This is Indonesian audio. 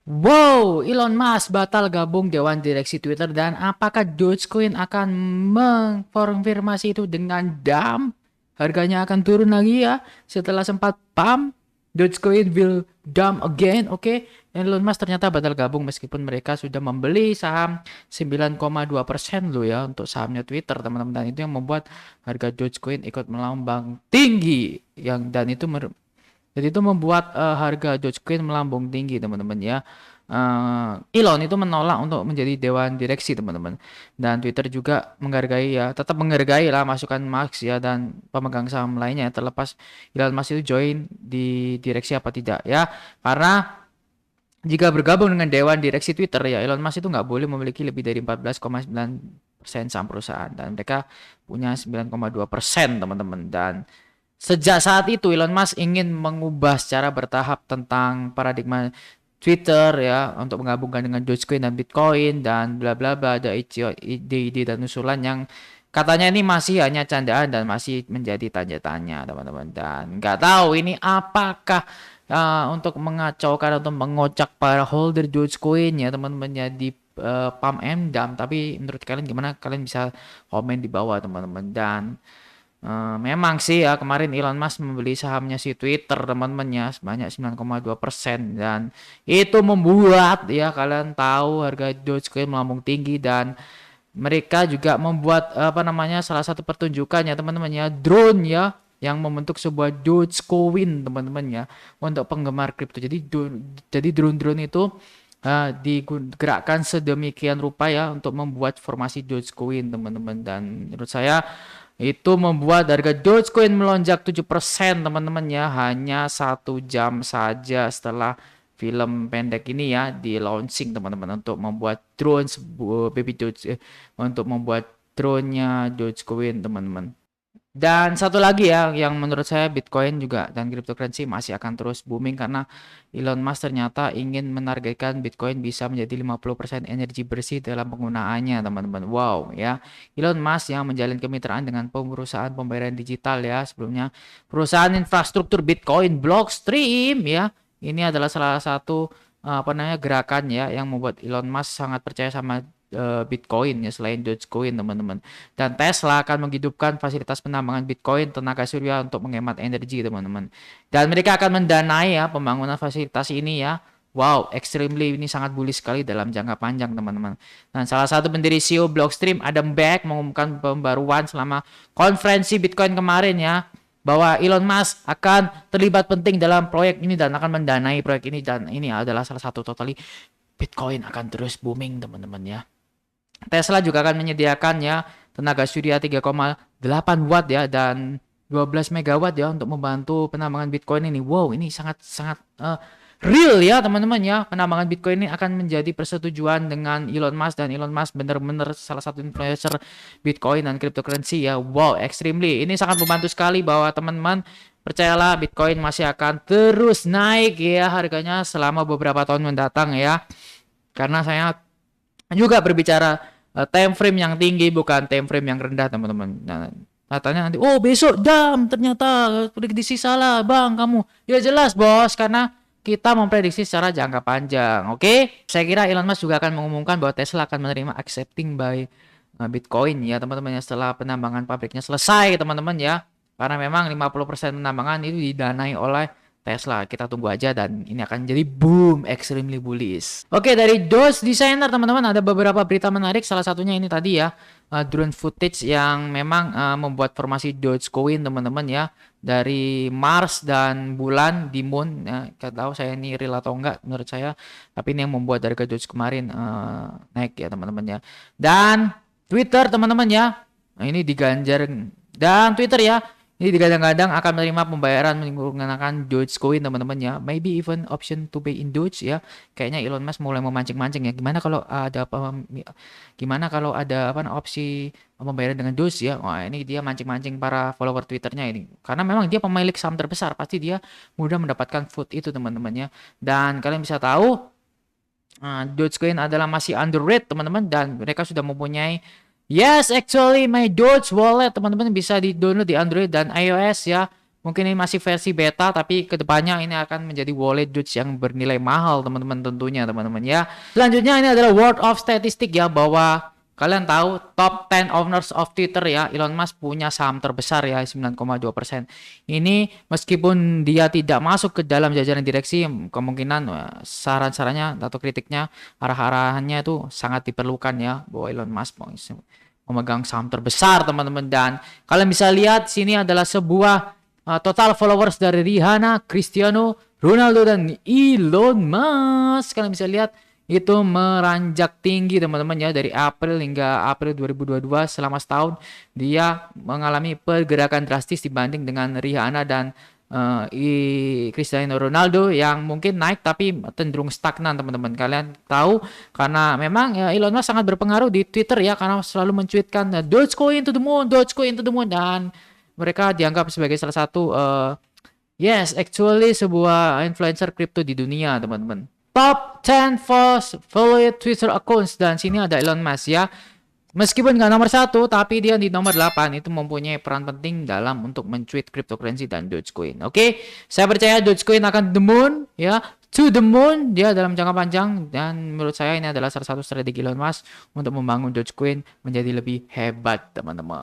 Wow, Elon Musk batal gabung Dewan Direksi Twitter dan apakah Dogecoin akan mengkonfirmasi itu dengan dump? Harganya akan turun lagi ya setelah sempat pump. Dogecoin will dump again. Oke, Elon Musk ternyata batal gabung meskipun mereka sudah membeli saham 9,2% loh ya untuk sahamnya Twitter, teman-teman. Dan itu yang membuat harga Dogecoin ikut melambang tinggi dan itu membuat harga Dogecoin melambung tinggi, teman-teman ya. Elon itu menolak untuk menjadi dewan direksi, teman-teman. Dan Twitter juga menghargai ya, tetap menghargai lah masukan Musk ya dan pemegang saham lainnya terlepas Elon Musk itu join di direksi apa tidak ya. Karena jika bergabung dengan dewan direksi Twitter ya, Elon Musk itu nggak boleh memiliki lebih dari 14,9% saham perusahaan dan mereka punya 9,2%, teman-teman. Dan sejak saat itu Elon Musk ingin mengubah secara bertahap tentang paradigma Twitter ya untuk menggabungkan dengan Dogecoin dan Bitcoin dan bla bla bla, ada ide-ide dan usulan yang katanya ini masih hanya candaan dan masih menjadi tanda tanya, teman-teman. Dan nggak tahu ini apakah untuk mengacaukan atau mengocak para holder Dogecoin ya, teman-teman ya, di pump and dump. Tapi menurut kalian gimana? Kalian bisa komen di bawah, teman-teman. Dan memang sih ya kemarin Elon Musk membeli sahamnya si Twitter, teman-teman ya, sebanyak 9,2% dan itu membuat ya kalian tahu harga Dogecoin melambung tinggi. Dan mereka juga membuat apa namanya salah satu pertunjukannya, teman-teman ya, drone ya yang membentuk sebuah Dogecoin, teman-teman ya, untuk penggemar kripto. Jadi drone-drone itu digerakkan sedemikian rupa ya untuk membuat formasi Dogecoin, teman-teman. Dan menurut saya itu membuat harga Dogecoin melonjak 7%, teman-teman ya, hanya 1 jam saja setelah film pendek ini ya di launching, teman-teman, untuk membuat drone baby Doge untuk membuat drone-nya Dogecoin, teman-teman. Dan satu lagi ya, yang menurut saya Bitcoin juga dan cryptocurrency masih akan terus booming karena Elon Musk ternyata ingin menargetkan Bitcoin bisa menjadi 50% energi bersih dalam penggunaannya, teman-teman. Wow ya. Elon Musk yang menjalin kemitraan dengan perusahaan pembayaran digital ya, sebelumnya perusahaan infrastruktur Bitcoin Blockstream ya. Ini adalah salah satu apa namanya gerakan ya yang membuat Elon Musk sangat percaya sama Bitcoin ya selain Dogecoin, teman-teman. Dan Tesla akan menghidupkan fasilitas penambangan Bitcoin tenaga surya untuk menghemat energi, teman-teman. Dan mereka akan mendanai ya pembangunan fasilitas ini ya. Wow, extremely ini sangat bullish sekali dalam jangka panjang, teman-teman. Dan salah satu pendiri CEO Blockstream, Adam Back, mengumumkan pembaruan selama konferensi Bitcoin kemarin ya, bahwa Elon Musk akan terlibat penting dalam proyek ini dan akan mendanai proyek ini. Dan ini adalah salah satu totally Bitcoin akan terus booming, teman-teman ya. Tesla juga akan menyediakan ya tenaga surya 3,8 watt ya dan 12 megawatt ya untuk membantu penambangan Bitcoin ini. Wow, ini sangat sangat real ya, teman-teman ya. Penambangan Bitcoin ini akan menjadi persetujuan dengan Elon Musk dan Elon Musk benar-benar salah satu influencer Bitcoin dan cryptocurrency ya. Wow, extremely. Ini sangat membantu sekali bahwa teman-teman percayalah Bitcoin masih akan terus naik ya harganya selama beberapa tahun mendatang ya. Karena saya juga berbicara time frame yang tinggi bukan time frame yang rendah, teman-teman. Nah, katanya nanti oh besok jam ternyata prediksi salah bang kamu. Ya jelas bos, karena kita memprediksi secara jangka panjang. Oke, saya kira Elon Musk juga akan mengumumkan bahwa Tesla akan menerima accepting by Bitcoin ya, teman-teman ya, setelah penambangan pabriknya selesai, teman-teman ya. Karena memang 50% penambangan itu didanai oleh Tesla. Kita tunggu aja dan ini akan jadi boom, extremely bullish. Oke, dari Doge Designer, teman-teman, ada beberapa berita menarik. Salah satunya ini tadi ya, drone footage yang memang membuat formasi Dogecoin, teman-teman ya, dari Mars dan bulan di Moon. Ya, kita tahu saya ini real atau enggak menurut saya, tapi ini yang membuat harga Doge kemarin naik ya, teman-teman ya. Dan Twitter, teman-teman ya, nah, ini diganjar dan Twitter ya, ini digadang-gadang akan menerima pembayaran menggunakan Dogecoin, teman-teman ya. Maybe even option to pay in Doge ya. Kayaknya Elon Musk mulai memancing-mancing ya. Gimana kalau ada apa opsi pembayaran dengan Doge ya. Wah, ini dia mancing-mancing para follower Twitternya ini. Karena memang dia pemilik saham terbesar, pasti dia mudah mendapatkan food itu, teman-teman ya. Dan kalian bisa tahu Dogecoin adalah masih underrated, teman-teman, dan mereka sudah mempunyai yes, actually my Doge wallet, teman-teman, bisa di-download di Android dan iOS ya. Mungkin ini masih versi beta, tapi kedepannya ini akan menjadi wallet Doge yang bernilai mahal teman-teman tentunya teman-teman ya. Selanjutnya ini adalah word of statistic ya, bahwa kalian tahu top 10 owners of Twitter ya, Elon Musk punya saham terbesar ya 9,2%. Ini meskipun dia tidak masuk ke dalam jajaran direksi, kemungkinan saran-sarannya atau kritiknya, arah-arahannya itu sangat diperlukan ya, bahwa Elon Musk memegang saham terbesar teman-teman. Dan kalian bisa lihat sini adalah sebuah total followers dari Rihanna, Cristiano Ronaldo, dan Elon Musk. Kalian bisa lihat itu meranjak tinggi teman-teman ya, dari April hingga April 2022, selama setahun dia mengalami pergerakan drastis dibanding dengan Rihanna dan Cristiano Ronaldo yang mungkin naik tapi cenderung stagnan teman-teman. Kalian tahu karena memang ya, Elon Musk sangat berpengaruh di Twitter ya, karena selalu mencuitkan Dogecoin to the moon, Dogecoin to the moon, dan mereka dianggap sebagai salah satu yes, actually sebuah influencer crypto di dunia, teman-teman. Top 10 follow Twitter accounts, dan sini ada Elon Musk ya. Meskipun nggak nomor 1, tapi dia di nomor 8 itu mempunyai peran penting dalam untuk mencuit cryptocurrency dan Dogecoin. Oke, saya percaya Dogecoin akan the moon ya, to the moon dia dalam jangka panjang, dan menurut saya ini adalah salah satu strategi Elon Musk untuk membangun Dogecoin menjadi lebih hebat, teman-teman.